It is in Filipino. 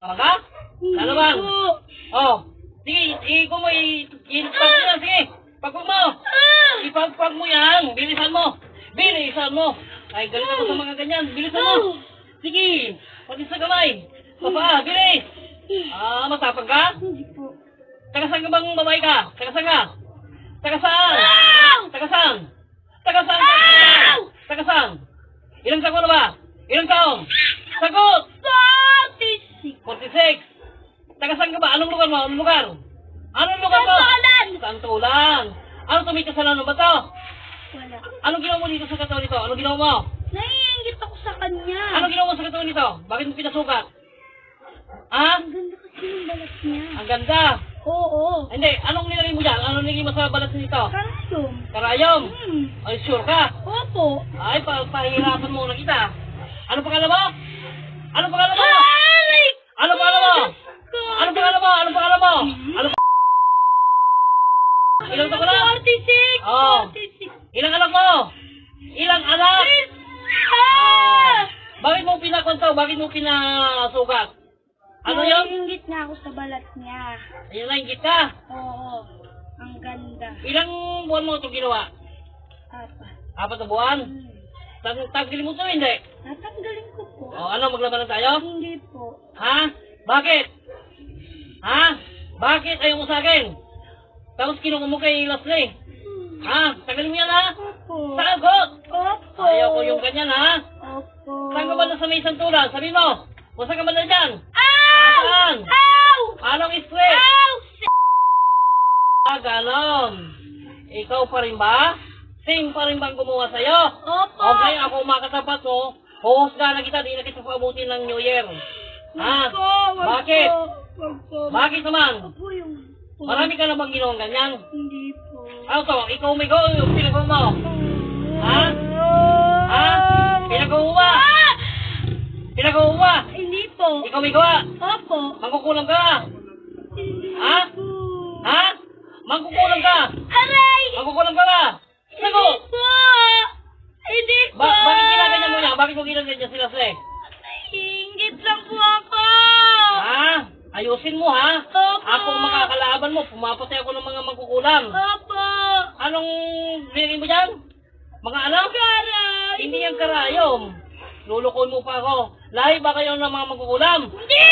Talaga? Dalawang. Oh. Sige, ikaw mo i-pag mo yan. Sige, pagpag mo. Ipagpag mo yan. Bilisan mo. Bilisan mo. Ay, galing ako sa mga ganyan. Bilisan mo. Sige, pati sa kamay. Papa, bilis. Matapag ka? Hindi po. Tagasang ka bang babae ka? Tagasang ka? Tagasang? Tagasang? Tagasang? Tagasang? Ilang taon na ba? Ilang taon? Sagot! 46. Tagasang ka ba? Anong lugar mo? Anong lugar? Anong lugar mo? Santulan. Ano tumit ka sa lano ba to? Wala. Anong ginawa mo dito sa katawan nito? Anong ginawa mo? Naiingit ako sa kanya. Anong ginawa mo sa katawan nito? Bakit mo pinasukat? Ha? Ang ganda kasi ng balat niya. Ang ganda. Oo. Hindi, anong nilagay mo dyan? Anong nilagay mo sa balat nito? Karayom. Karayom? Hmm. Ay, sure ka? Opo. Ay, pahirapan mo na kita. Ano pangalan mo? Ano pangalan mo? Ano pangalan mo? Ano pangalan mo? Ano pangalan mo? Ano Ilang taon ka na? 46. Oh. 46. Ilang anak mo? Ilang anak? Bakit mo pinakwento? Bakit mo pinasukat? Ano yun? Naiingit na ako sa balat niya. Ayun na, ingit ka. Oo. Ang ganda. Ilang buwan mo ito ginawa? Apat. 4 na buwan? Hmm. Tagilin mo ito, hindi? Tatanggalin ko po. O, ano, maglabanan tayo? Hindi po. Ha? Bakit? Ha? Bakit ayaw mo sa akin? Tapos kinuha mo kay Leslie. Ha? Tagalin mo yan, ha? Opo. Sagot! Opo. Ayaw ko yung ganyan, ha? Opo. Saan ka ba na sa may santulan? Sabi mo! Kung saan ka ba na dyan? Saan? Anong street? Ganon. Ikaw pa rin ba? Same pa rin bang gumawa sa'yo? Opo. Okay, ako makatapat mo. Huhusga na kita, di na kita paabutin ng New Year. Ha? Bakit? Wag po. Bakit naman? Opo yung... Marami ka na bang ginawang ganyan? Hindi po. Ano to? Ikaw may go, yung pinagawa mo. Ha? Ha? Pinagawa? Pinagawa? Hindi po. Ikaw may gawa? Opo. Mangkukulam ka? Ha? Po. Ha? Mangkukulam ka? Aray! Mangkukulam ka ba? Sagot! Po! Hindi po! Bakit ginaganyan mo niya? Bakit mo ginaganyan sila sila? Ingit lang po ako! Ha? Ayusin mo ha? Opo. Ako ang makakalaban mo. Pumapatay ako ng mga mangkukulam. Opo! Anong nilagay mo dyan? Mga ano? Aray! Hindi yan karayom. Lulukoy mo pa ako. Lahi ba kayo ng mga mangkukulam? Hindi!